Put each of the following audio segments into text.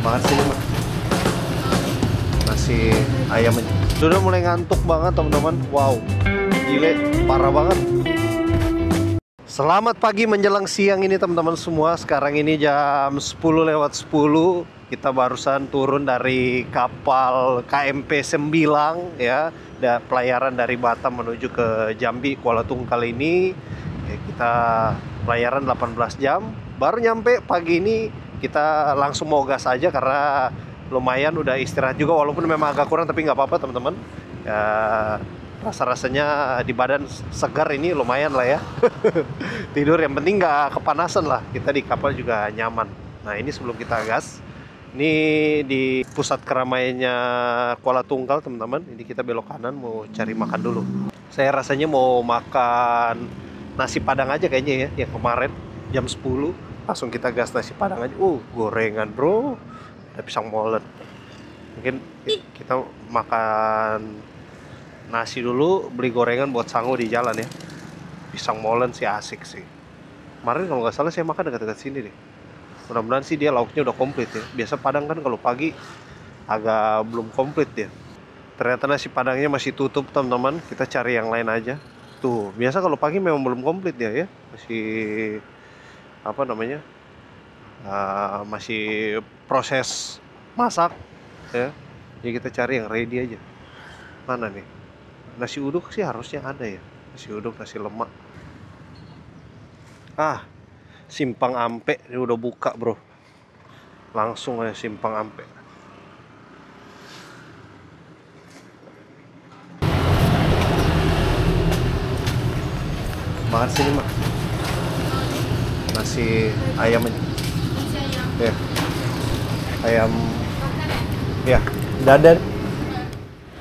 Makan sini mah. Nasi ayam aja. Sudah mulai ngantuk banget teman-teman. Wow, gile, parah banget. Selamat pagi menjelang siang ini teman-teman semua. Sekarang ini jam 10:10. Kita barusan turun dari kapal KMP 9 ya. Pelayaran dari Batam menuju ke Jambi, Kuala Tungkal ini ya, kita pelayaran 18 jam. Baru nyampe pagi ini, kita langsung mau gas aja karena lumayan udah istirahat juga, walaupun memang agak kurang tapi nggak apa-apa teman-teman ya. Rasa-rasanya di badan segar ini lumayan lah ya. Tidur yang penting nggak kepanasan lah, kita di kapal juga nyaman. Nah ini sebelum kita gas, ini di pusat keramaiannya Kuala Tungkal teman-teman. Ini kita belok kanan mau cari makan dulu. Saya rasanya mau makan nasi padang aja kayaknya ya, yang kemarin jam 10 langsung kita gas nasi padang aja. Gorengan bro, ada pisang molen. Mungkin kita makan nasi dulu, beli gorengan buat sangu di jalan ya. Pisang molen sih asik sih. Kemarin kalau nggak salah saya makan dekat-dekat sini deh. Mudah-mudahan sih dia lauknya udah komplit ya. Biasa padang kan kalau pagi agak belum komplit dia. Ternyata nasi padangnya masih tutup teman-teman. Kita cari yang lain aja. Tuh, biasa kalau pagi memang belum komplit dia ya. Masih apa namanya? Masih proses masak ya. Jadi kita cari yang ready aja. Mana nih? Nasi uduk sih harusnya ada ya. Nasi uduk, nasi lemak. Simpang Ampe ini udah buka bro. Langsung aja Simpang Ampe. Makan sini mah. Nasi ayam aja. Ya. Ayam. Ya, dada.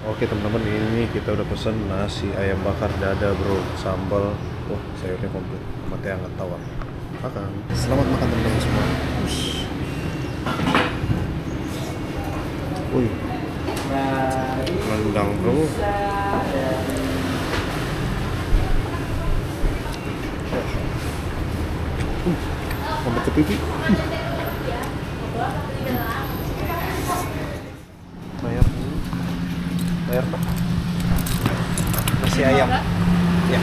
Oke teman-teman, ini kita udah pesen nasi ayam bakar dada bro, sambal. Wah, sayurnya komplit sama teh hangat tawar. Makan. Selamat makan teman-teman semua. Wih, rendang bro. Sampai ke pipi. Bayar Pak. Nasi ayam. Ya.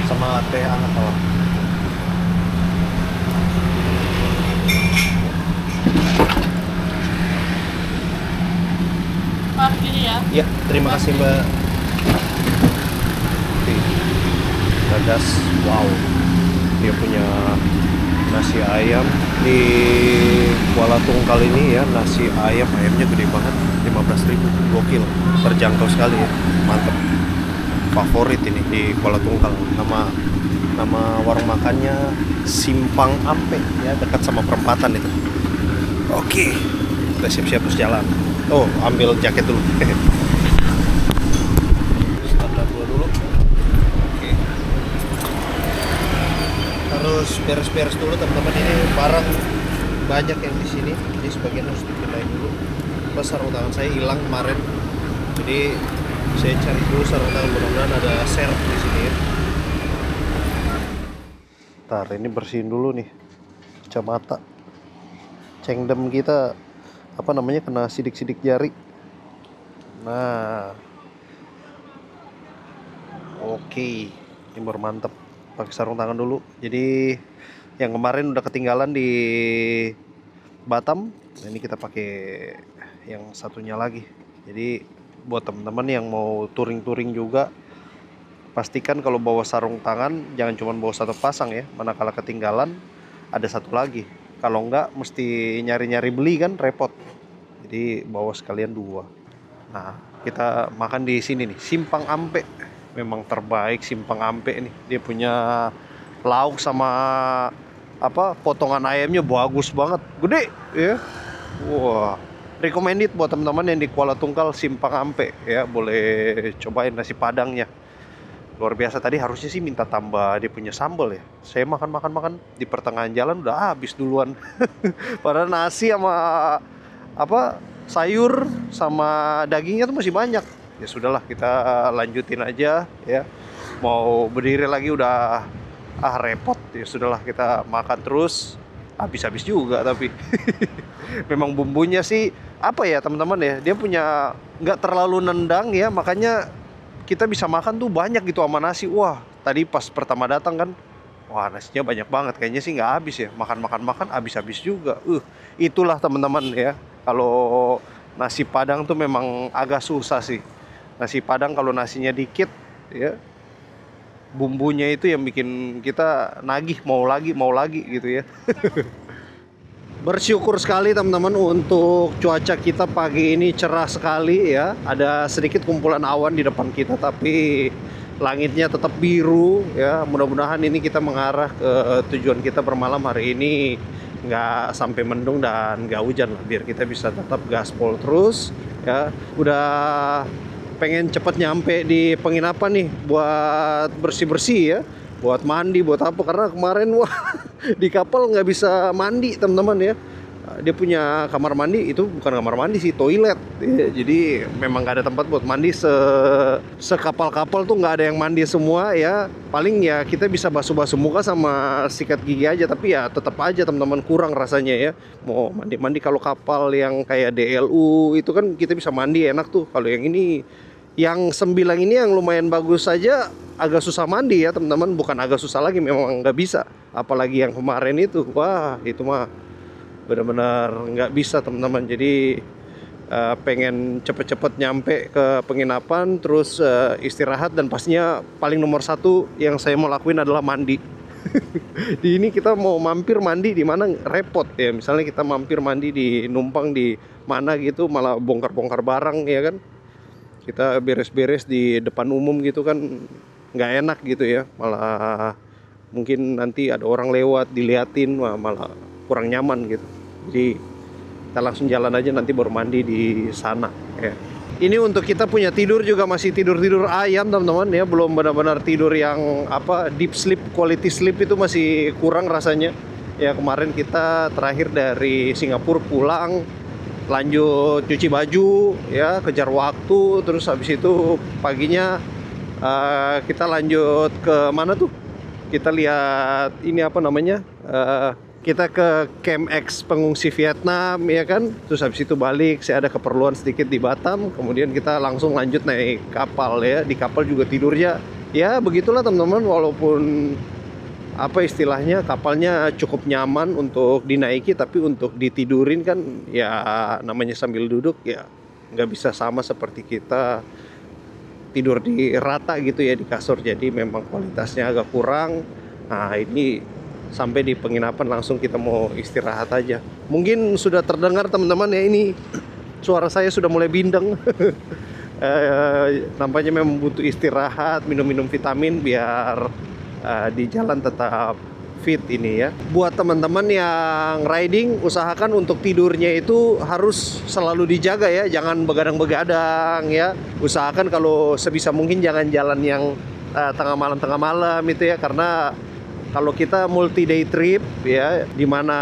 Sama teh hangat tawar. Pak, gini ya. Ya, terima kasih Mbak. Dadas, wow. Dia punya nasi ayam di Kuala Tungkal ini ya. Nasi ayamnya gede banget, 15.000, gokil, terjangkau sekali ya, mantep. Favorit ini di Kuala Tungkal. Nama warung makannya Simpang Ampe ya, dekat sama perempatan itu. Oke, kita siap-siap terus jalan. Ambil jaket dulu. Dulu. Oke. Harus beres-beres dulu teman-teman, ini barang banyak yang di sini. Jadi sebagian harus dipindahin dulu. Plus sarung tangan saya hilang kemarin. Jadi saya cari dulu sarung tangan, mudah-mudahan ada share di sini ya. Ntar ini bersihin dulu nih kacamata. Cengdem kita kena sidik-sidik jari. Nah, oke, ini baru mantep. Pakai sarung tangan dulu. Jadi yang kemarin udah ketinggalan di Batam, nah ini kita pakai yang satunya lagi. Jadi buat teman-teman yang mau touring-touring juga, pastikan kalau bawa sarung tangan jangan cuma bawa satu pasang ya, manakala ketinggalan ada satu lagi. Kalau enggak mesti nyari-nyari beli kan repot. Jadi bawa sekalian dua. Nah, kita makan di sini nih, Simpang Ampe. Memang terbaik Simpang Ampe nih. Dia punya lauk sama potongan ayamnya bagus banget, gede ya. Wah, recommended buat teman-teman yang di Kuala Tungkal Simpang Ampe ya, boleh cobain nasi padangnya. Luar biasa. Tadi harusnya sih minta tambah dia punya sambal ya. Saya makan di pertengahan jalan udah habis duluan. Padahal nasi sama sayur sama dagingnya tuh masih banyak. Ya sudahlah, kita lanjutin aja ya. Mau berdiri lagi udah repot. Ya sudahlah, kita makan terus. habis-habis juga tapi memang bumbunya sih apa ya teman-teman ya, dia punya nggak terlalu nendang ya, makanya kita bisa makan tuh banyak gitu sama nasi. Wah, tadi pas pertama datang kan, wah nasinya banyak banget, kayaknya sih nggak habis ya, makan habis-habis juga. Itulah teman-teman ya, kalau nasi Padang tuh memang agak susah sih. Nasi Padang kalau nasinya dikit ya, bumbunya itu yang bikin kita nagih mau lagi gitu ya. Bersyukur sekali teman-teman untuk cuaca kita pagi ini cerah sekali ya. Ada sedikit kumpulan awan di depan kita tapi langitnya tetap biru ya. Mudah-mudahan ini kita mengarah ke tujuan kita bermalam hari ini, nggak sampai mendung dan nggak hujan lah, biar kita bisa tetap gaspol terus ya. Udah pengen cepet nyampe di penginapan nih buat bersih-bersih ya, buat mandi, buat apa, karena kemarin wah di kapal nggak bisa mandi teman-teman ya. Dia punya kamar mandi, itu bukan kamar mandi sih, toilet ya. Jadi memang nggak ada tempat buat mandi, sekapal-kapal tuh nggak ada yang mandi semua ya. Paling ya kita bisa basuh-basuh muka sama sikat gigi aja, tapi ya tetap aja teman-teman kurang rasanya ya. Mau mandi-mandi, kalau kapal yang kayak DLU itu kan kita bisa mandi enak tuh. Kalau yang ini, yang Sembilang ini yang lumayan bagus saja agak susah mandi ya teman-teman. Bukan agak susah lagi, memang nggak bisa. Apalagi yang kemarin itu, wah itu mah benar-benar nggak bisa teman-teman. Jadi pengen cepet-cepet nyampe ke penginapan, terus istirahat, dan pastinya paling nomor satu yang saya mau lakuin adalah mandi. Di ini kita mau mampir mandi di mana repot ya. Misalnya kita mampir mandi di numpang di mana gitu, malah bongkar-bongkar barang ya kan. Kita beres-beres di depan umum gitu kan nggak enak gitu ya. Malah mungkin nanti ada orang lewat diliatin, malah kurang nyaman gitu. Jadi kita langsung jalan aja, nanti baru mandi di sana ya. Ini untuk kita punya tidur juga masih tidur-tidur ayam teman-teman ya, belum benar-benar tidur yang apa deep sleep, quality sleep itu masih kurang rasanya. Ya kemarin kita terakhir dari Singapura pulang, lanjut cuci baju ya, kejar waktu, terus habis itu paginya kita lanjut ke mana tuh? Kita lihat ini apa namanya? Kita ke Camp X pengungsi Vietnam ya kan. Terus habis itu balik, saya ada keperluan sedikit di Batam, kemudian kita langsung lanjut naik kapal ya. Di kapal juga tidurnya ya begitulah teman-teman, walaupun apa istilahnya, kapalnya cukup nyaman untuk dinaiki, tapi untuk ditidurin kan ya namanya sambil duduk ya nggak bisa sama seperti kita tidur di rata gitu ya di kasur. Jadi memang kualitasnya agak kurang. Nah ini sampai di penginapan langsung kita mau istirahat aja. Mungkin sudah terdengar teman-teman ya, ini suara saya sudah mulai bindeng. Nampaknya memang butuh istirahat, minum-minum vitamin biar di jalan tetap fit ini ya. Buat teman-teman yang riding, usahakan untuk tidurnya itu harus selalu dijaga ya, jangan begadang-begadang ya. Usahakan kalau sebisa mungkin jangan jalan yang tengah malam itu ya, karena kalau kita multi day trip ya, dimana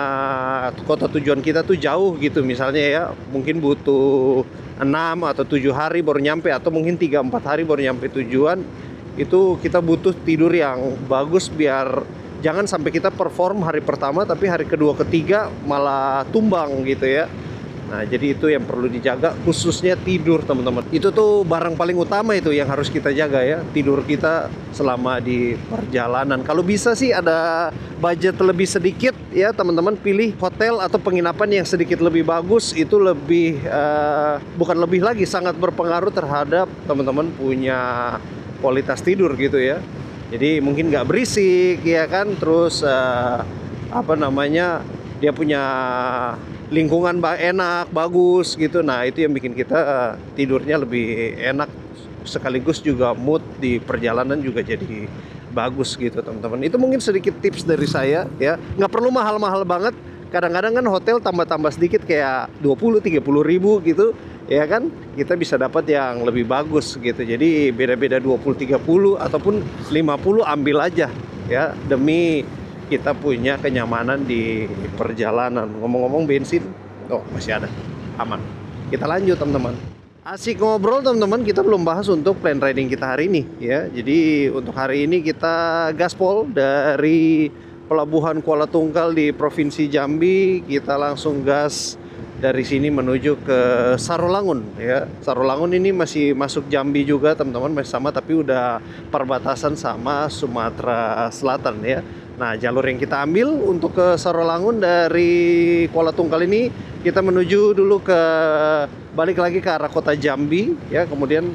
kota tujuan kita tuh jauh gitu misalnya ya, mungkin butuh 6 atau 7 hari baru nyampe, atau mungkin 3-4 hari baru nyampe tujuan. Itu kita butuh tidur yang bagus biar jangan sampai kita perform hari pertama tapi hari kedua ketiga malah tumbang gitu ya. Nah jadi itu yang perlu dijaga, khususnya tidur teman-teman. Itu tuh barang paling utama itu yang harus kita jaga ya, tidur kita selama di perjalanan. Kalau bisa sih ada budget lebih sedikit ya teman-teman, pilih hotel atau penginapan yang sedikit lebih bagus. Itu lebih bukan lebih lagi, sangat berpengaruh terhadap teman-teman punya kualitas tidur gitu ya. Jadi mungkin nggak berisik ya kan, terus apa namanya, dia punya lingkungan enak, bagus gitu. Nah itu yang bikin kita tidurnya lebih enak, sekaligus juga mood di perjalanan juga jadi bagus gitu teman-teman. Itu mungkin sedikit tips dari saya ya, nggak perlu mahal-mahal banget. Kadang-kadang kan hotel tambah-tambah sedikit kayak 20-30 ribu gitu ya kan, kita bisa dapat yang lebih bagus gitu. Jadi beda-beda 20-30 ataupun 50 ambil aja ya, demi kita punya kenyamanan di perjalanan. Ngomong-ngomong bensin, oh masih ada, aman. Kita lanjut teman-teman. Asik ngobrol teman-teman, kita belum bahas untuk plan riding kita hari ini ya. Jadi untuk hari ini kita gaspol dari pelabuhan Kuala Tunggal di Provinsi Jambi. Kita langsung gas dari sini menuju ke Sarolangun ya. Sarolangun ini masih masuk Jambi juga teman-teman, masih sama tapi udah perbatasan sama Sumatera Selatan ya. Nah, jalur yang kita ambil untuk ke Sarolangun dari Kuala Tunggal ini, kita menuju dulu ke balik lagi ke arah kota Jambi ya. Kemudian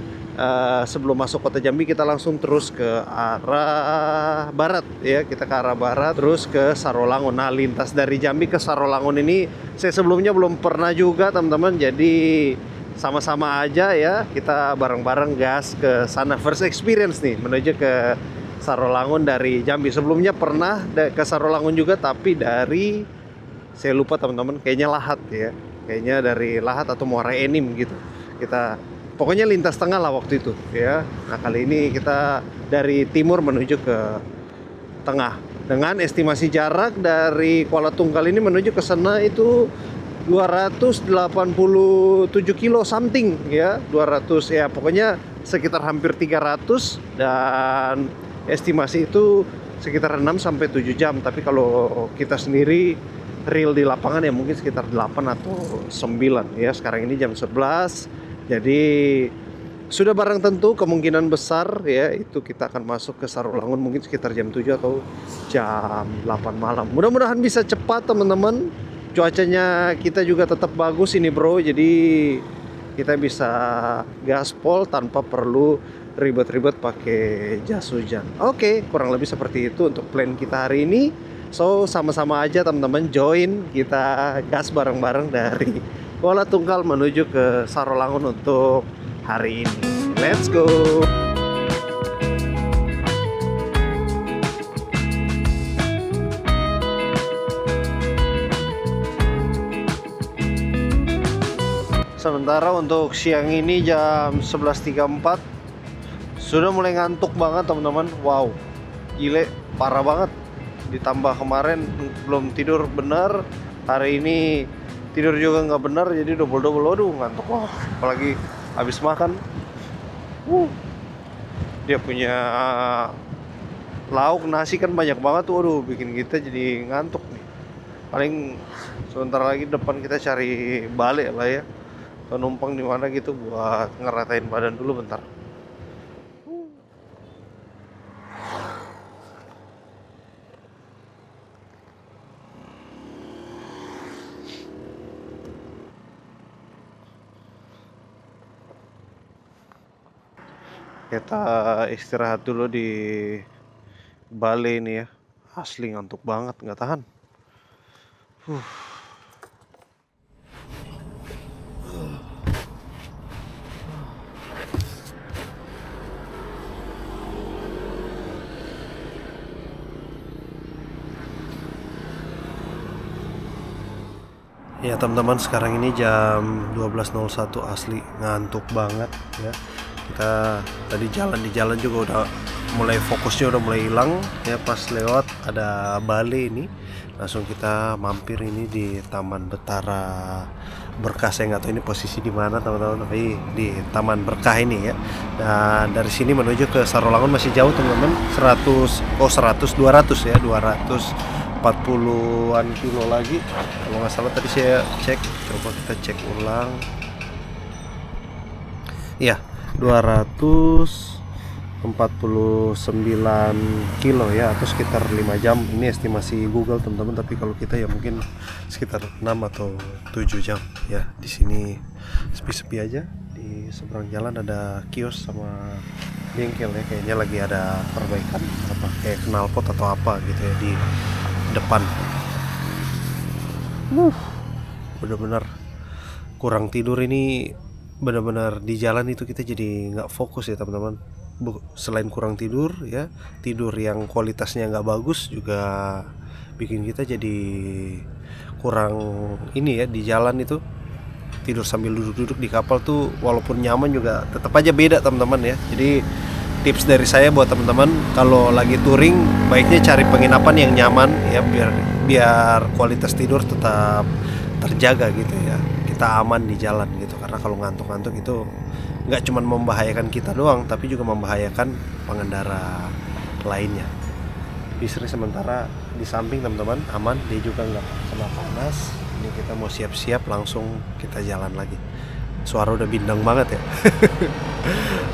sebelum masuk kota Jambi kita langsung terus ke arah barat ya. Kita ke arah barat terus ke Sarolangun. Nah, lintas dari Jambi ke Sarolangun ini saya sebelumnya belum pernah juga teman-teman. Jadi sama-sama aja ya, kita bareng-bareng gas ke sana. First experience nih menuju ke Sarolangun dari Jambi. Sebelumnya pernah ke Sarolangun juga, tapi dari saya lupa teman-teman, kayaknya Lahat ya. Kayaknya dari Lahat atau Muara Enim gitu. Kita pokoknya lintas tengah lah waktu itu ya. Nah, kali ini kita dari timur menuju ke tengah dengan estimasi jarak dari Kuala Tunggal ini menuju ke sana itu 287 kilo something ya. 200 ya, pokoknya sekitar hampir 300, dan estimasi itu sekitar 6 sampai 7 jam. Tapi kalau kita sendiri real di lapangan ya mungkin sekitar 8 atau 9 ya. Sekarang ini jam 11. Jadi sudah barang tentu kemungkinan besar ya itu kita akan masuk ke Sarolangun mungkin sekitar jam 7 atau jam 8 malam. Mudah-mudahan bisa cepat teman-teman. Cuacanya kita juga tetap bagus ini bro. Jadi kita bisa gaspol tanpa perlu ribet-ribet pakai jas hujan. Oke, kurang lebih seperti itu untuk plan kita hari ini. So, sama-sama aja teman-teman join kita gas bareng-bareng dari Kuala Tunggal menuju ke Sarolangun untuk hari ini. Let's go. Sementara untuk siang ini jam 11.34 sudah mulai ngantuk banget teman-teman. Wow, gile, parah banget. Ditambah kemarin belum tidur benar, hari ini tidur juga nggak benar, jadi double-double. Aduh, ngantuk loh. Apalagi habis makan. Dia punya lauk nasi kan banyak banget tuh. Aduh, bikin kita jadi ngantuk nih. Paling sebentar lagi depan kita cari balik lah ya. Atau numpang di mana gitu buat ngeratain badan dulu bentar. Kita istirahat dulu di Bali ini ya. Asli ngantuk banget, nggak tahan. Ya teman-teman, sekarang ini jam 12.01, asli ngantuk banget ya. Kita tadi di jalan juga udah mulai fokusnya udah mulai hilang ya. Pas lewat ada Bali ini, langsung kita mampir ini di Taman Betara Berkah. Saya nggak tahu ini posisi di mana teman-teman, tapi di Taman Berkah ini ya. Dan dari sini menuju ke Sarolangun masih jauh teman-teman, 200 ya, 240-an kilo lagi kalau nggak salah tadi saya cek. Coba kita cek ulang ya, 249 kilo ya, atau sekitar 5 jam. Ini estimasi Google teman-teman, tapi kalau kita ya mungkin sekitar 6 atau 7 jam ya. Di sini sepi-sepi aja. Di seberang jalan ada kios sama bengkel ya, kayaknya lagi ada perbaikan apa kayak knalpot atau apa gitu ya di depan. Bener-bener kurang tidur ini, benar-benar di jalan itu kita jadi nggak fokus ya teman-teman. Selain kurang tidur ya, tidur yang kualitasnya nggak bagus juga bikin kita jadi kurang ini ya. Di jalan itu tidur sambil duduk-duduk di kapal tuh walaupun nyaman juga tetap aja beda teman-teman ya. Jadi tips dari saya buat teman-teman, kalau lagi touring baiknya cari penginapan yang nyaman ya, biar kualitas tidur tetap terjaga gitu ya. Kita aman di jalan gitu, karena kalau ngantuk-ngantuk itu nggak cuma membahayakan kita doang, tapi juga membahayakan pengendara lainnya. Istri sementara di samping teman-teman, aman, dia juga nggak kena panas. Ini kita mau siap-siap langsung kita jalan lagi. Suara udah bindeng banget ya.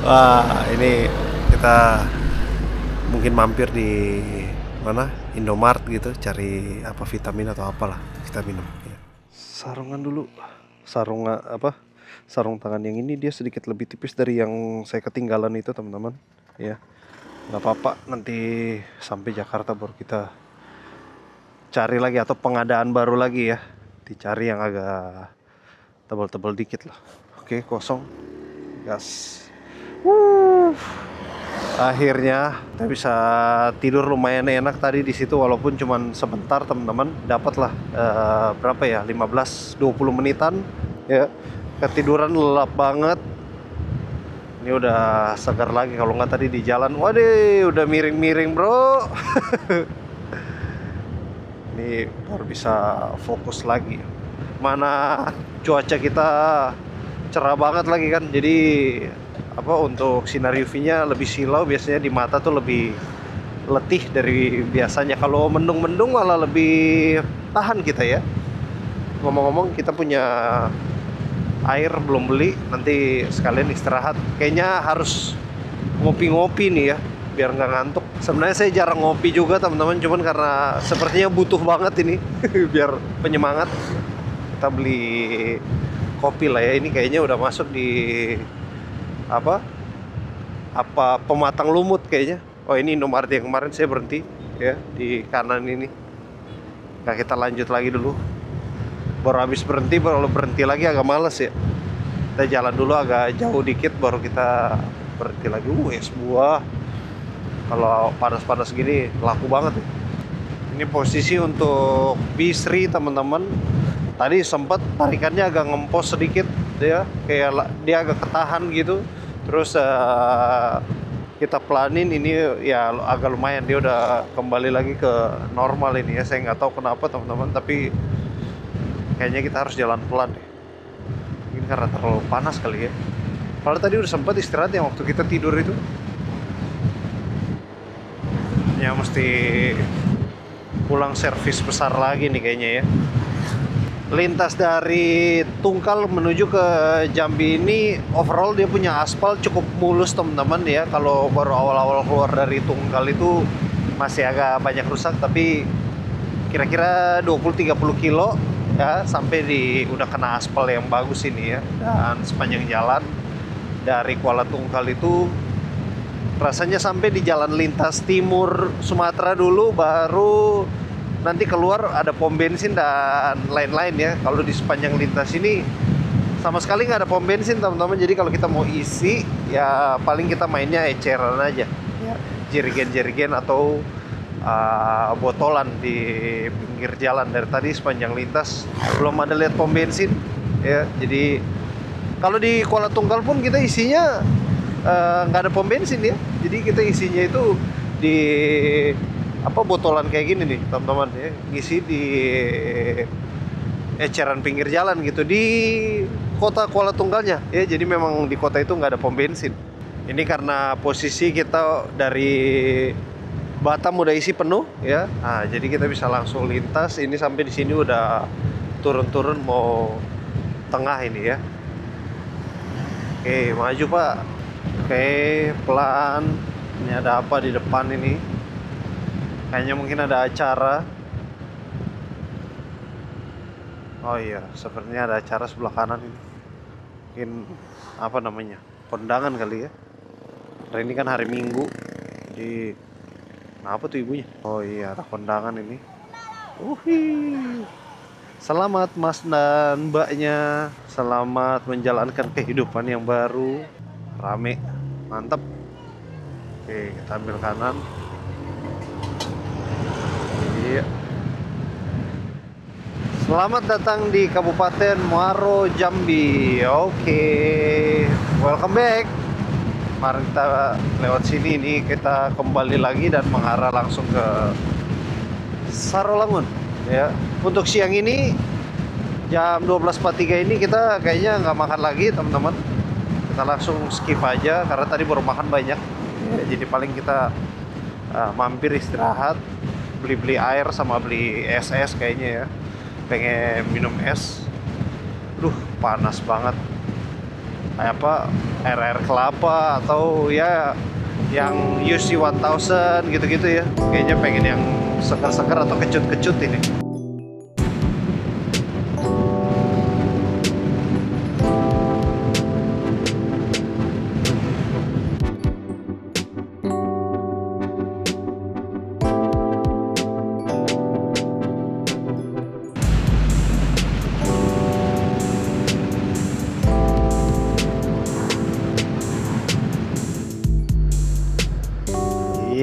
Wah, ini kita mungkin mampir di mana, Indomart gitu, cari apa vitamin atau apalah kita minum ya. Sarungan dulu, sarung tangan yang ini dia sedikit lebih tipis dari yang saya ketinggalan itu teman-teman ya. Nggak apa-apa, nanti sampai Jakarta baru kita cari lagi atau pengadaan baru lagi ya, dicari yang agak tebal-tebal dikit lah. Oke, kosong, gas. Akhirnya kita bisa tidur lumayan enak tadi di situ, walaupun cuman sebentar teman-teman. Dapatlah berapa ya, 15-20 menitan ya. Ketiduran lelap banget. Ini udah segar lagi, kalau nggak tadi di jalan, waduh udah miring-miring bro. Ini baru bisa fokus lagi. Mana cuaca kita cerah banget lagi kan, jadi untuk sinar UV-nya lebih silau. Biasanya di mata tuh lebih letih dari biasanya. Kalau mendung-mendung malah lebih tahan kita ya. Ngomong-ngomong, kita punya air belum beli, nanti sekalian istirahat. Kayaknya harus ngopi-ngopi nih ya, biar nggak ngantuk. Sebenarnya saya jarang ngopi juga teman-teman, cuman karena sepertinya butuh banget ini biar penyemangat. Kita beli kopi lah ya. Ini kayaknya udah masuk di apa pematang lumut kayaknya. Oh, ini Indomart yang kemarin saya berhenti ya, di kanan ini. Nah, kita lanjut lagi dulu. Baru habis berhenti, baru berhenti lagi agak males ya. Kita jalan dulu agak jauh dikit baru kita berhenti lagi. Es buah kalau panas-panas gini laku banget ya. Ini posisi untuk Bisri teman-teman. Tadi sempat tarikannya agak ngempos sedikit ya, kayak dia agak ketahan gitu. Terus kita pelanin, ini ya agak lumayan, dia udah kembali lagi ke normal ini ya. Saya nggak tahu kenapa teman-teman, tapi kayaknya kita harus jalan pelan deh. Mungkin karena terlalu panas kali ya. Padahal tadi udah sempat istirahat yang waktu kita tidur itu. Ya mesti pulang servis besar lagi nih kayaknya ya. Lintas dari Tungkal menuju ke Jambi ini overall dia punya aspal cukup mulus teman-teman ya. Kalau baru awal-awal keluar dari Tungkal itu masih agak banyak rusak, tapi kira-kira 20-30 kilo ya sampai udah kena aspal yang bagus ini ya. Dan sepanjang jalan dari Kuala Tungkal itu rasanya sampai di jalan lintas timur Sumatera dulu, baru nanti keluar ada pom bensin dan lain-lain ya. Kalau di sepanjang lintas ini sama sekali nggak ada pom bensin teman-teman. Jadi kalau kita mau isi ya paling kita mainnya eceran aja ya, jerigen-jerigen atau botolan di pinggir jalan. Dari tadi sepanjang lintas belum ada lihat pom bensin ya. Jadi kalau di Kuala Tungkal pun kita isinya nggak ada pom bensin ya. Jadi kita isinya itu di botolan kayak gini nih teman-teman ya, ngisi di eceran pinggir jalan gitu di kota Kuala Tunggalnya ya. Jadi memang di kota itu nggak ada pom bensin. Ini karena posisi kita dari Batam udah isi penuh ya. Nah, jadi kita bisa langsung lintas. Ini sampai di sini udah turun-turun mau tengah ini ya. Oke, maju Pak. Oke, pelan. Ini ada apa di depan ini? Kayaknya mungkin ada acara. Oh iya, sepertinya ada acara sebelah kanan ini. Mungkin apa namanya, kondangan kali ya. Karena ini kan hari Minggu. Jadi apa tuh ibunya? Oh iya, ada kondangan ini. Selamat Mas dan Mbaknya. Selamat menjalankan kehidupan yang baru. Rame, mantap. Oke, kita ambil kanan. Iya. Selamat datang di Kabupaten Muaro Jambi. Oke, welcome back. Mari kita lewat sini nih, kita kembali lagi dan mengarah langsung ke Sarolangun ya. Untuk siang ini jam 12.43 ini kita kayaknya nggak makan lagi teman-teman. Kita langsung skip aja karena tadi baru makan banyak ya, jadi paling kita mampir istirahat, beli air sama beli es kayaknya ya. Pengen minum es. Duh, panas banget. Kayak apa? Air kelapa atau ya yang UC 1000 gitu-gitu ya. Kayaknya pengen yang seger-seger atau kecut-kecut ini.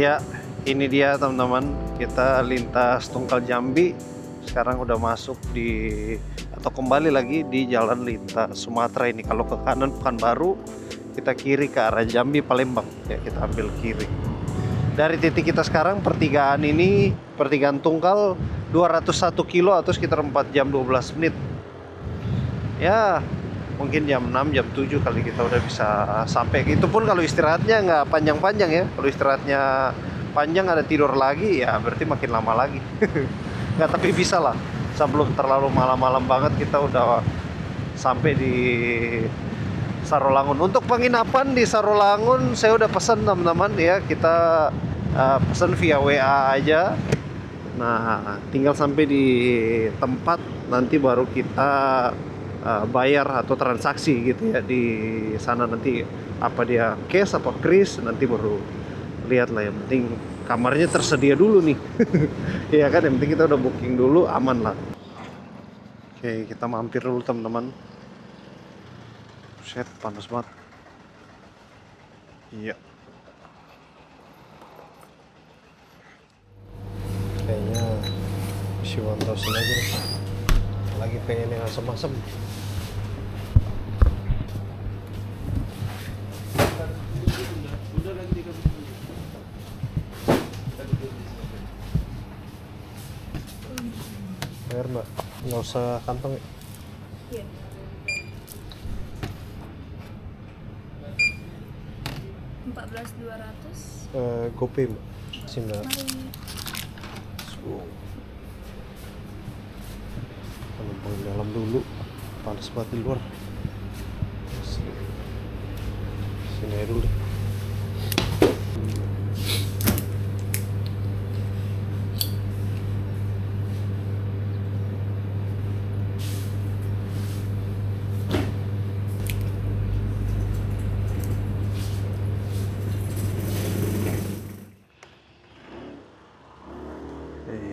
Iya, ini dia teman-teman, kita lintas Tungkal Jambi. Sekarang udah masuk atau kembali lagi di jalan lintas Sumatera ini. Kalau ke kanan Pekanbaru, kita kiri ke arah Jambi Palembang. Ya, kita ambil kiri. Dari titik kita sekarang, pertigaan ini, pertigaan Tungkal 201 kilo atau sekitar 4 jam 12 menit. Ya, mungkin jam 6, jam 7 kali kita udah bisa sampai. Itu pun kalau istirahatnya nggak panjang-panjang ya. Kalau istirahatnya panjang ada tidur lagi ya berarti makin lama lagi. Nggak, tapi bisa lah. Sebelum terlalu malam-malam banget kita udah sampai di Sarolangun. Untuk penginapan di Sarolangun saya udah pesan teman-teman ya. Kita pesan via WA aja. Nah, tinggal sampai di tempat nanti baru kita bayar atau transaksi gitu ya di sana. Nanti apa dia cash apa kris nanti baru lihat lah. Yang penting kamarnya tersedia dulu nih. Ya kan, yang penting kita udah booking dulu, aman lah. Oke, kita mampir dulu teman-teman. Set, panas banget. Iya, kayaknya isi 1000 aja deh. Lagi pengen yang asem-asem. Air mbak, nggak usah kantong ya? Iya. 14.200. GoPay mbak, sini. Kalau mau dalam dulu, panas banget di luar. Sini aja dulu deh.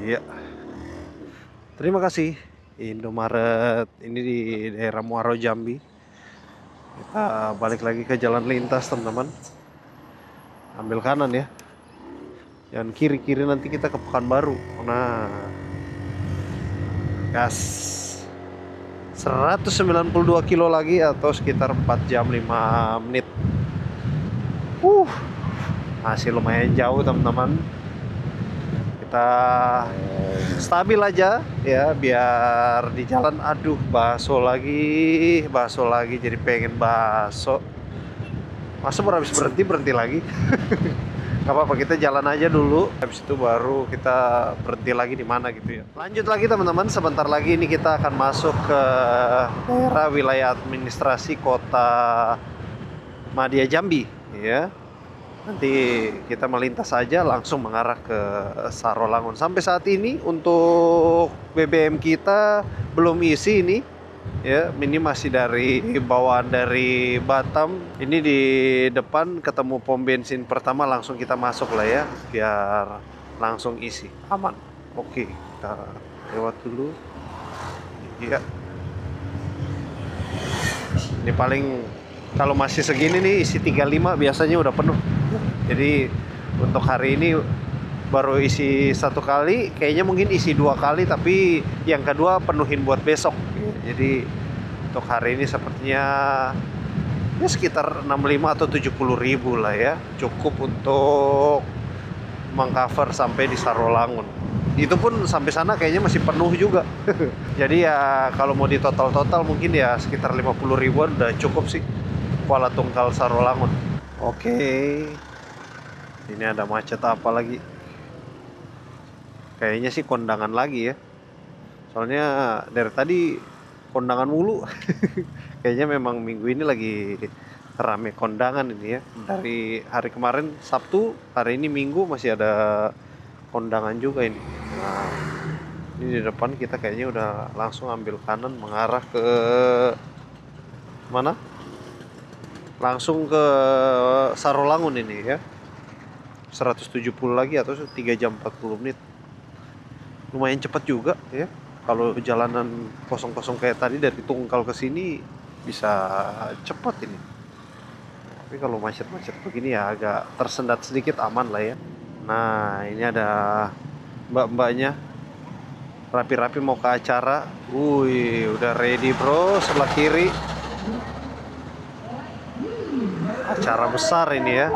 Iya. Terima kasih Indomaret ini di daerah Muaro Jambi. Kita balik lagi ke jalan lintas teman-teman. Ambil kanan ya. Jangan kiri-kiri nanti kita ke Pekanbaru. Nah. Gas. 192 kilo lagi atau sekitar 4 jam 5 menit. Masih lumayan jauh teman-teman. Kita stabil aja ya biar di jalan. Aduh, bakso lagi jadi pengen bakso. Masa baru habis berhenti lagi. Gak apa-apa, kita jalan aja dulu, habis itu baru kita berhenti lagi di mana gitu ya. Lanjut lagi teman-teman, sebentar lagi ini kita akan masuk ke daerah wilayah administrasi Kota Madya Jambi ya. Nanti kita melintas saja langsung mengarah ke Sarolangun. Sampai saat ini untuk BBM kita belum isi ini ya, ini masih dari bawaan dari Batam. Ini di depan ketemu pom bensin pertama, langsung kita masuk lah ya biar langsung isi, aman. Oke, kita lewat dulu ya. Ini paling kalau masih segini nih isi 35 biasanya udah penuh. Jadi untuk hari ini baru isi 1 kali, kayaknya mungkin isi 2 kali, tapi yang kedua penuhin buat besok. Jadi untuk hari ini sepertinya ya sekitar 65 atau 70 ribu lah ya, cukup untuk mengcover sampai di Sarolangun. Itu pun sampai sana kayaknya masih penuh juga. Jadi ya kalau mau di total mungkin ya sekitar 50 ribuan udah cukup sih Kuala Tungkal Sarolangun. Oke. Ini ada macet apa lagi? Kayaknya sih kondangan lagi ya. Soalnya dari tadi kondangan mulu. Kayaknya memang minggu ini lagi rame kondangan ini ya. Dari hari kemarin Sabtu, hari ini Minggu masih ada kondangan juga ini. Nah, ini di depan kita kayaknya udah langsung ambil kanan mengarah ke mana? Langsung ke Sarolangun ini ya. 170 lagi atau 3 jam 40 menit. Lumayan cepat juga ya. Kalau jalanan kosong-kosong kayak tadi dari Tungkal ke sini bisa cepat ini. Tapi kalau macet-macet begini ya agak tersendat sedikit, aman lah ya. Nah, ini ada mbak-mbaknya rapi-rapi mau ke acara. Wih, udah ready bro, sebelah kiri. Acara besar ini ya.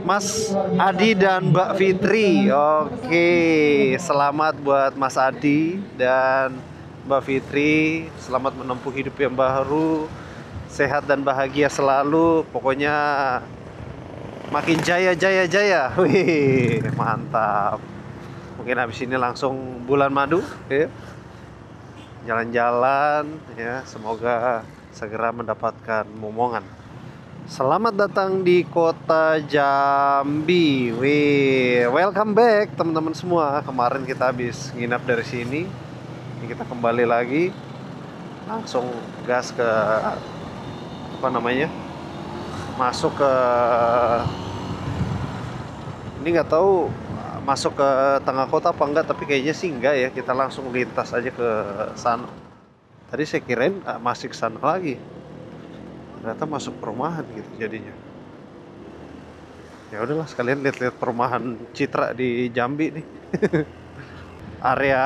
Mas Adi dan Mbak Fitri. Oke, selamat buat Mas Adi dan Mbak Fitri. Selamat menempuh hidup yang baru. Sehat dan bahagia selalu. Pokoknya makin jaya jaya jaya. Wih, mantap. Mungkin habis ini langsung bulan madu ya. Jalan-jalan ya, semoga segera mendapatkan momongan. Selamat datang di kota Jambi. Wih, welcome back teman-teman semua. Kemarin kita habis nginap dari sini. Ini kita kembali lagi. Langsung gas ke apa namanya? Masuk ke ini nggak tahu masuk ke tengah kota apa enggak, tapi kayaknya sih enggak ya. Kita langsung lintas aja ke sana. Tadi saya kirain masih ke sana lagi. Ternyata masuk perumahan gitu jadinya. Ya udahlah, sekalian lihat-lihat perumahan Citra di Jambi nih. Area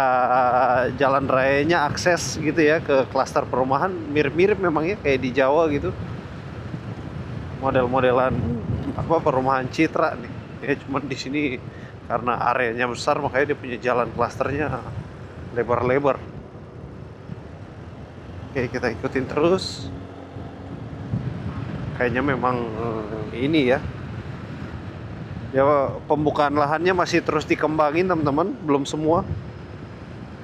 jalan rayanya akses gitu ya ke klaster perumahan, mirip-mirip memang ya kayak di Jawa gitu. Model-modelan apa perumahan Citra nih. Ya cuman di sini karena areanya besar makanya dia punya jalan klasternya lebar-lebar. Oke, kita ikutin terus. Kayaknya memang ini ya. Ya pembukaan lahannya masih terus dikembangin teman-teman, belum semua.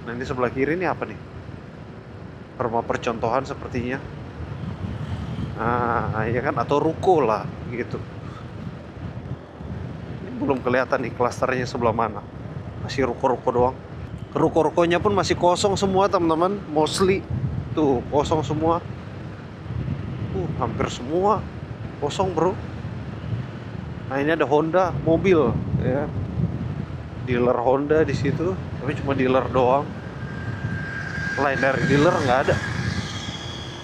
Nanti sebelah kiri ini apa nih? Rumah percontohan sepertinya. Nah, ya kan, atau ruko lah gitu. Ini belum kelihatan nih klasternya sebelah mana. Masih ruko-ruko doang. Ruko-rukonya pun masih kosong semua teman-teman, mostly. Tuh, kosong semua. Hampir semua kosong bro. Nah, ini ada Honda mobil ya, dealer Honda di situ, tapi cuma dealer doang. Lain dari dealer nggak ada.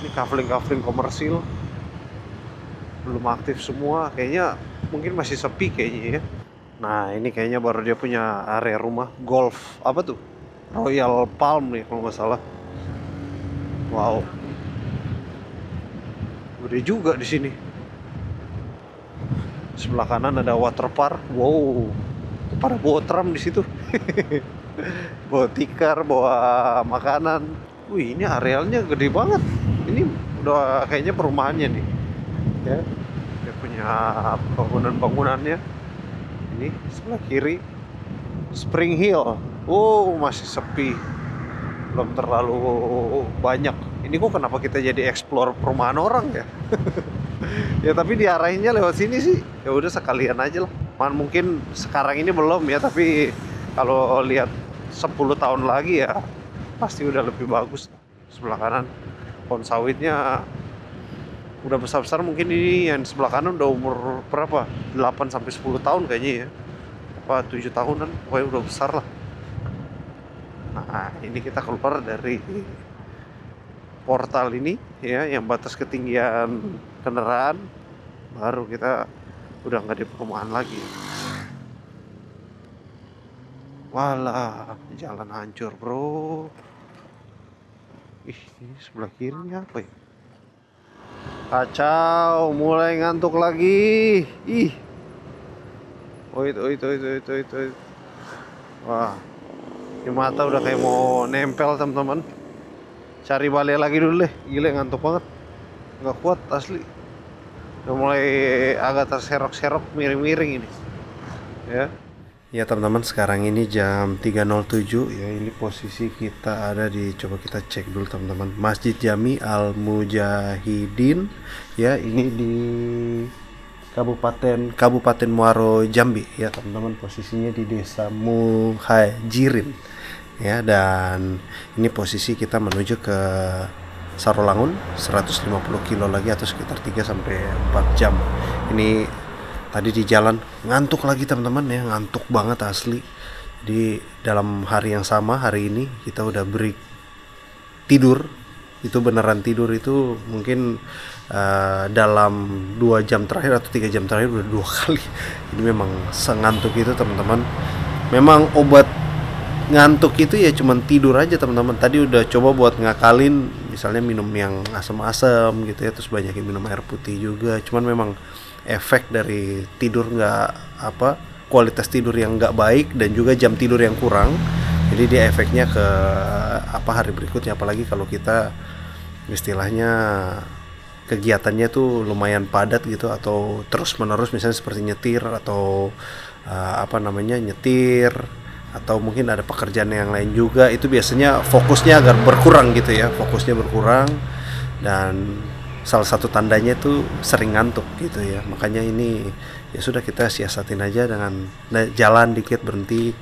Ini kafling komersil belum aktif semua, kayaknya mungkin masih sepi kayaknya ya. Nah, ini kayaknya baru dia punya area rumah golf apa tuh, Royal Palm nih kalau nggak salah. Wow, gede juga di sini. Sebelah kanan ada water park. Wow, pada bawa tram di situ. Bawa tikar, bawa makanan. Wih, ini arealnya gede banget. Ini udah kayaknya perumahannya nih. Ya, dia punya bangunan-bangunannya. Ini sebelah kiri Spring Hill. Wow, masih sepi. Belum terlalu banyak. Ini kok kenapa kita jadi explore perumahan orang ya? Ya tapi diarahinnya lewat sini sih. Ya udah sekalian aja lah. Mungkin sekarang ini belum ya, tapi kalau lihat 10 tahun lagi ya pasti udah lebih bagus. Sebelah kanan pohon sawitnya udah besar-besar, mungkin ini yang sebelah kanan udah umur berapa? 8 sampai 10 tahun kayaknya ya. Apa 7 tahunan, pokoknya udah besar lah. Nah, ini kita keluar dari portal ini ya, yang batas ketinggian kendaraan, baru kita udah nggak di perumahan lagi. Walah, jalan hancur bro. Ih, ini sebelah kirinya apa ya? Kacau, mulai ngantuk lagi. Ih, oh itu. Wah, di mata udah kayak mau nempel teman-teman. Cari balik lagi dulu deh, gila ngantuk banget, nggak kuat asli. Udah mulai agak terserok-serok, miring-miring ini ya. Ya teman-teman, sekarang ini jam 3.07 ya. Ini posisi kita ada di, coba kita cek dulu teman-teman, Masjid Jami Al Mujahidin ya. Ini di Kabupaten Muaro Jambi ya teman-teman. Posisinya di Desa Muhajirin ya. Dan ini posisi kita menuju ke Sarolangun, 150 kilo lagi atau sekitar 3 sampai 4 jam. Ini tadi di jalan ngantuk lagi teman-teman ya, ngantuk banget asli. Di dalam hari yang sama, hari ini kita udah break tidur. Itu beneran tidur itu mungkin dalam 2 jam terakhir atau 3 jam terakhir udah 2 kali. Ini memang sengantuk itu teman-teman. Memang obat ngantuk itu ya cuman tidur aja teman-teman. Tadi udah coba buat ngakalin, misalnya minum yang asam-asam gitu ya, terus banyakin minum air putih juga. Cuman memang efek dari tidur kualitas tidur yang nggak baik dan juga jam tidur yang kurang. Jadi dia efeknya ke hari berikutnya, apalagi kalau kita istilahnya kegiatannya tuh lumayan padat gitu, atau terus menerus misalnya seperti nyetir atau nyetir, atau mungkin ada pekerjaan yang lain juga. Itu biasanya fokusnya agak berkurang gitu ya, fokusnya berkurang, dan salah satu tandanya itu sering ngantuk gitu ya. Makanya ini ya sudah, kita siasatin aja dengan jalan dikit, berhenti,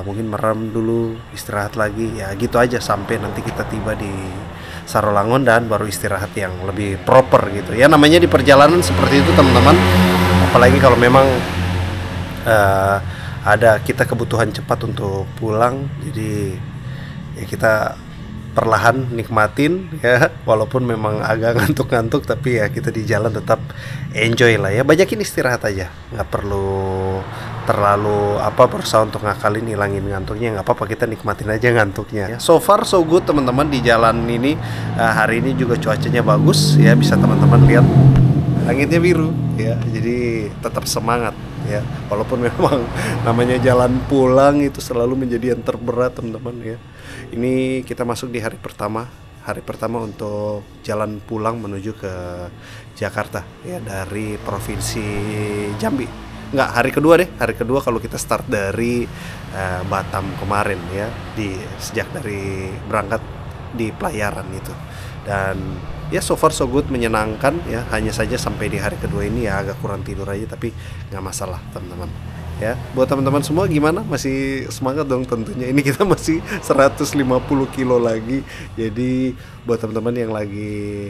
mungkin merem dulu, istirahat lagi ya gitu aja sampai nanti kita tiba di Sarolangun dan baru istirahat yang lebih proper gitu ya. Namanya di perjalanan seperti itu teman-teman, apalagi kalau memang ada kita kebutuhan cepat untuk pulang, jadi ya kita perlahan nikmatin ya, walaupun memang agak ngantuk-ngantuk, tapi ya kita di jalan tetap enjoy lah ya. Banyakin istirahat aja, nggak perlu terlalu berusaha untuk ngakalin hilangin ngantuknya, nggak apa-apa, kita nikmatin aja ngantuknya ya. So far so good teman-teman di jalan ini. Hari ini juga cuacanya bagus ya, bisa teman-teman lihat langitnya biru ya, jadi tetap semangat ya, walaupun memang namanya jalan pulang itu selalu menjadi yang terberat teman-teman ya. Ini kita masuk di hari pertama untuk jalan pulang menuju ke Jakarta ya, dari provinsi Jambi. Enggak, hari kedua kalau kita start dari Batam kemarin ya, sejak dari berangkat di pelayaran itu. Dan ya so far so good, menyenangkan ya. Hanya saja sampai di hari kedua ini ya agak kurang tidur aja, tapi nggak masalah teman-teman ya. Buat teman-teman semua gimana, masih semangat dong tentunya. Ini kita masih 150 kilo lagi. Jadi buat teman-teman yang lagi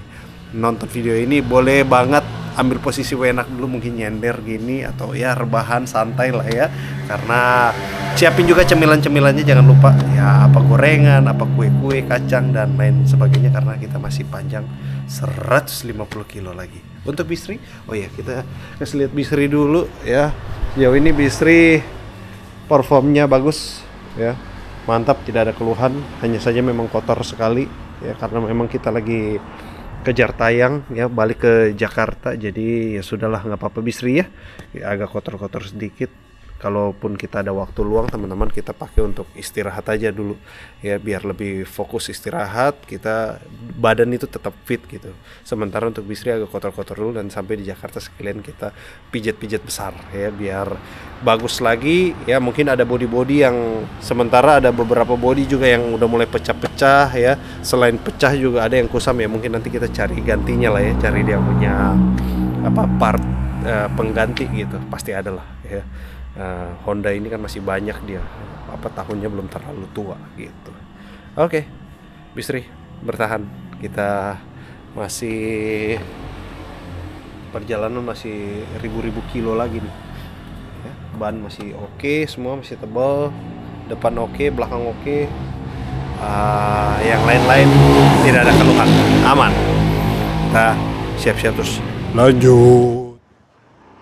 nonton video ini, boleh banget ambil posisi enak dulu, mungkin nyender gini, atau ya rebahan santai lah ya. Karena siapin juga cemilan-cemilannya, jangan lupa ya, gorengan, kue-kue, kacang dan lain sebagainya, karena kita masih panjang 150 kilo lagi. Untuk Bisri, oh ya kita kasih lihat Bisri dulu ya. Sejauh ini Bisri performnya bagus ya, mantap, tidak ada keluhan. Hanya saja memang kotor sekali ya, karena memang kita lagi kejar tayang ya, balik ke Jakarta. Jadi ya sudahlah, nggak apa-apa Bisri ya, agak kotor-kotor sedikit. Kalaupun kita ada waktu luang teman-teman, kita pakai untuk istirahat aja dulu ya, biar lebih fokus istirahat, kita badan itu tetap fit gitu. Sementara untuk Bisri agak kotor-kotor dulu, dan sampai di Jakarta sekalian kita pijat-pijat besar ya, biar bagus lagi ya. Mungkin ada body yang sementara, ada beberapa body juga yang udah mulai pecah-pecah ya. Selain pecah juga ada yang kusam ya, mungkin nanti kita cari gantinya lah ya, cari dia punya part pengganti gitu, pasti ada lah ya. Honda ini kan masih banyak dia, tahunnya belum terlalu tua gitu. Oke, Bisri bertahan, kita masih perjalanan masih ribu-ribu kilo lagi nih ya. Ban masih oke, semua masih tebal, depan oke, belakang oke. Yang lain-lain tidak ada keluhan, aman. Kita siap-siap terus lanjut.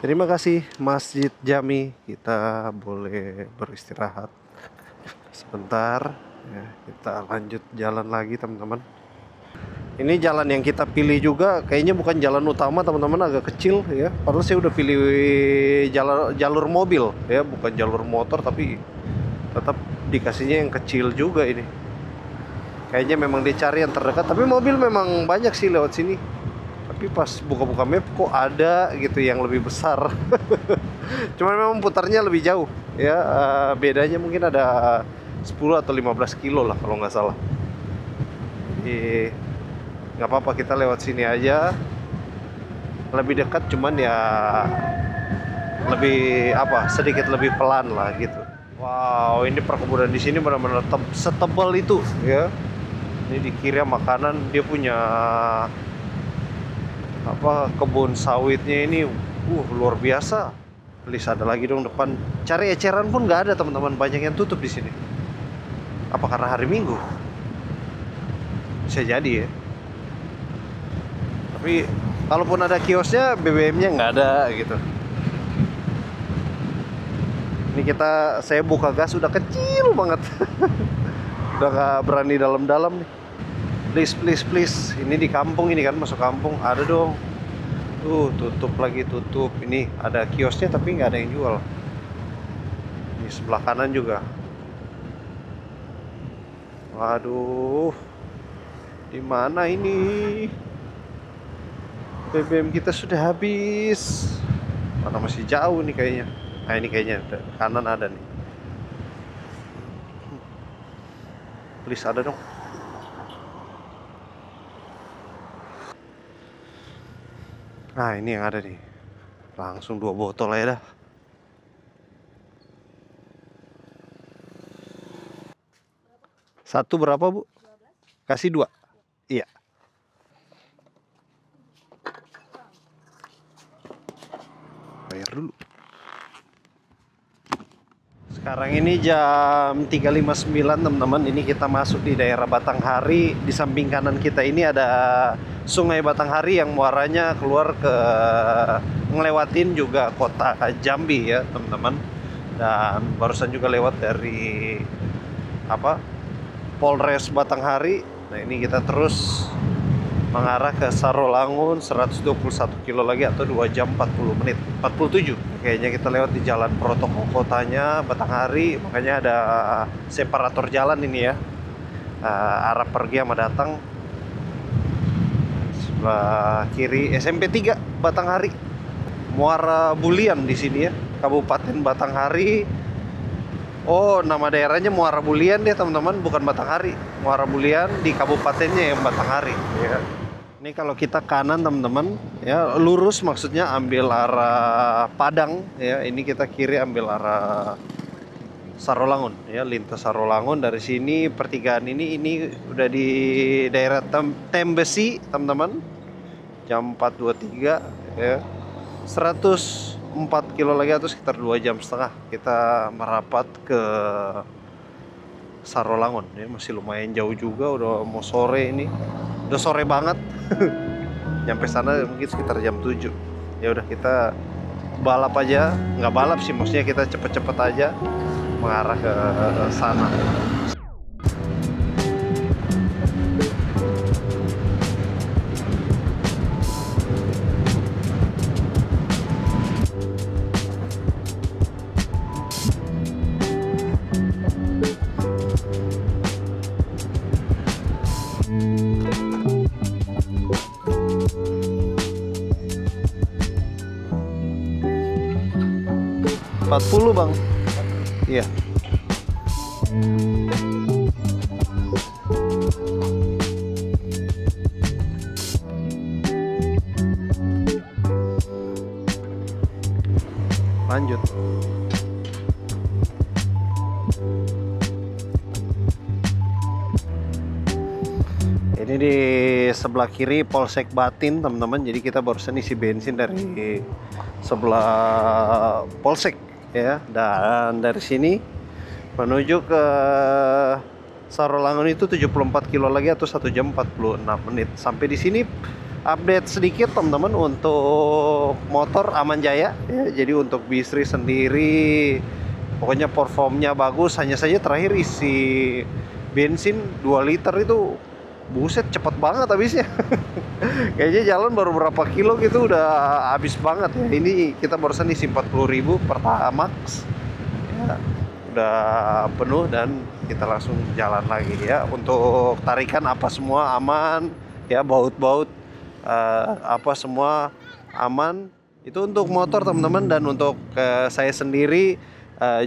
Terima kasih Masjid Jami, kita boleh beristirahat sebentar ya. Kita lanjut jalan lagi teman-teman. Ini jalan yang kita pilih juga kayaknya bukan jalan utama teman-teman, agak kecil ya. Padahal saya udah pilih jalur mobil ya, bukan jalur motor, tapi tetap dikasihnya yang kecil juga ini. Kayaknya memang dicari yang terdekat, tapi mobil memang banyak sih lewat sini. Tapi pas buka-buka map kok ada gitu yang lebih besar. Cuman memang putarnya lebih jauh ya, bedanya mungkin ada 10 atau 15 kilo lah kalau nggak salah. Jadi nggak apa-apa, kita lewat sini aja, lebih dekat, cuman ya lebih apa, sedikit lebih pelan lah gitu. Wow, ini perkebunan di sini benar-benar setebal itu ya. Ini di kiri makanan, dia punya apa, kebun sawitnya ini luar biasa. Please, ada lagi dong depan. Cari eceran pun nggak ada teman-teman, banyak yang tutup di sini. Apa karena hari Minggu? Bisa jadi ya. Tapi kalaupun ada kiosnya, BBM-nya nggak ada gitu. Ini saya buka gas udah kecil banget. Udah nggak berani dalam-dalam nih. Please, please, please. Ini di kampung ini kan, masuk kampung. Ada dong. Tuh, tutup lagi, tutup. Ini ada kiosnya tapi nggak ada yang jual. Ini sebelah kanan juga. Waduh. Di mana ini? BBM kita sudah habis. Mana masih jauh nih kayaknya. Nah, ini kayaknya kanan ada nih. Please, ada dong. Nah, ini yang ada nih. Langsung 2 botol aja dah. Satu berapa, Bu? Kasih 2. Iya. Bayar dulu. Sekarang ini jam 3.59 teman-teman. Ini kita masuk di daerah Batanghari. Di samping kanan kita ini ada Sungai Batanghari yang muaranya keluar ke, ngelewatin juga kota Jambi ya teman-teman. Dan barusan juga lewat dari apa, Polres Batanghari. Nah, ini kita terus mengarah ke Sarolangun, 121 kilo lagi atau 2 jam 40 menit 47. Kayaknya kita lewat di jalan protokol kotanya Batanghari, makanya ada separator jalan ini ya, arah pergi sama datang. Sebelah kiri SMP 3 Batanghari, Muara Bulian di sini ya, Kabupaten Batanghari. Oh, nama daerahnya Muara Bulian deh teman-teman, bukan Batanghari. Muara Bulian di kabupatennya yang Batanghari ya. Ini kalau kita kanan teman-teman ya, lurus maksudnya ambil arah Padang ya. Ini kita kiri ambil arah Sarolangun ya, lintas Sarolangun. Dari sini pertigaan ini udah di daerah Tembesi teman-teman. Jam 4.23 ya. 104 kilo lagi atau sekitar 2 jam setengah kita merapat ke Sarolangun ya. Masih lumayan jauh juga, udah mau sore ini. Udah sore banget. Nyampe sana mungkin sekitar jam 7. Ya udah, kita balap aja. Nggak balap sih, maksudnya kita cepet-cepet aja mengarah ke sana. Rp40 bang. Iya. Lanjut. Ini di sebelah kiri Polsek Batin teman-teman. Jadi kita barusan isi bensin dari sebelah Polsek ya. Dan dari sini menuju ke Sarolangun itu 74 kilo lagi atau 1 jam 46 menit. Sampai di sini update sedikit teman-teman untuk motor Aman Jaya ya. Jadi untuk Bisri sendiri pokoknya performnya bagus. Hanya saja terakhir isi bensin 2 liter itu, buset, cepet banget habisnya. Kayaknya jalan baru berapa kilo gitu udah habis banget ya. Ini kita barusan isi 40.000 Pertamax ya, udah penuh dan kita langsung jalan lagi ya. Untuk tarikan apa semua aman ya, baut-baut apa semua aman. Itu untuk motor teman-teman. Dan untuk saya sendiri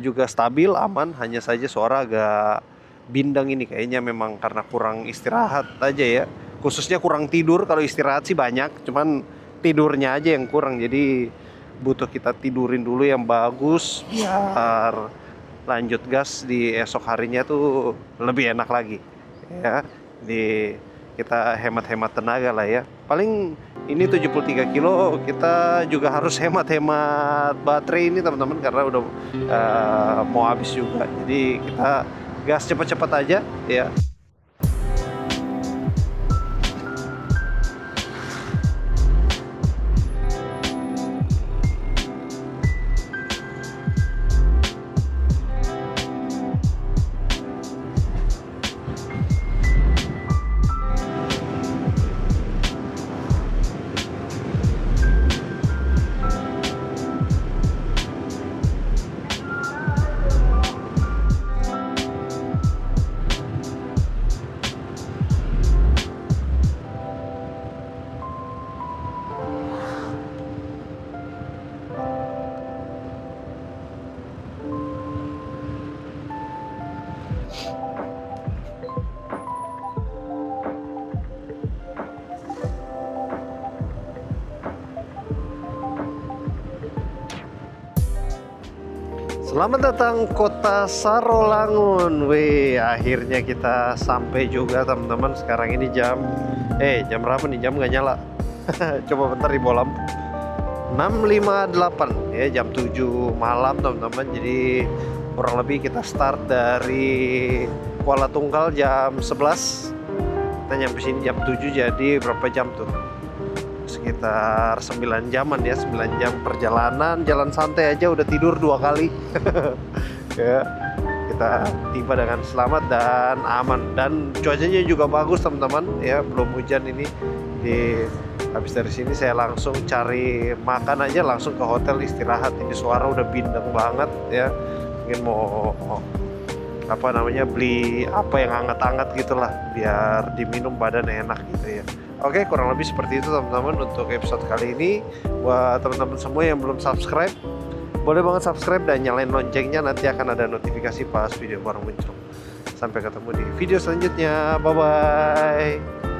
juga stabil, aman. Hanya saja suara agak bindeng ini kayaknya memang karena kurang istirahat aja ya. Khususnya kurang tidur. Kalau istirahat sih banyak, cuman tidurnya aja yang kurang. Jadi butuh kita tidurin dulu yang bagus biar lanjut gas di esok harinya tuh lebih enak lagi ya. Kita hemat-hemat tenaga lah ya. Paling ini 73 kilo, kita juga harus hemat-hemat baterai ini teman-teman, karena udah mau habis juga. Jadi kita gas cepat-cepat aja ya. Selamat datang kota Sarolangun. Wih, akhirnya kita sampai juga teman-teman. Sekarang ini jam berapa nih? Jam nggak nyala. Coba bentar di bola lampu. 6.58 ya, jam 7 malam teman-teman. Jadi kurang lebih kita start dari Kuala Tunggal jam 11. Kita nyampe sini jam 7, jadi berapa jam tuh? Sekitar 9 jaman ya, 9 jam perjalanan, jalan santai aja udah tidur 2 kali. Ya, kita tiba dengan selamat dan aman, dan cuacanya juga bagus teman-teman ya, belum hujan ini. Habis dari sini saya langsung cari makan aja, langsung ke hotel istirahat. Ini suara udah bindeng banget ya, mungkin mau beli apa yang hangat-hangat gitulah biar diminum badan enak gitu ya. Oke, kurang lebih seperti itu teman-teman untuk episode kali ini. Buat teman-teman semua yang belum subscribe, boleh banget subscribe dan nyalain loncengnya, nanti akan ada notifikasi pas video baru muncul. Sampai ketemu di video selanjutnya, bye bye.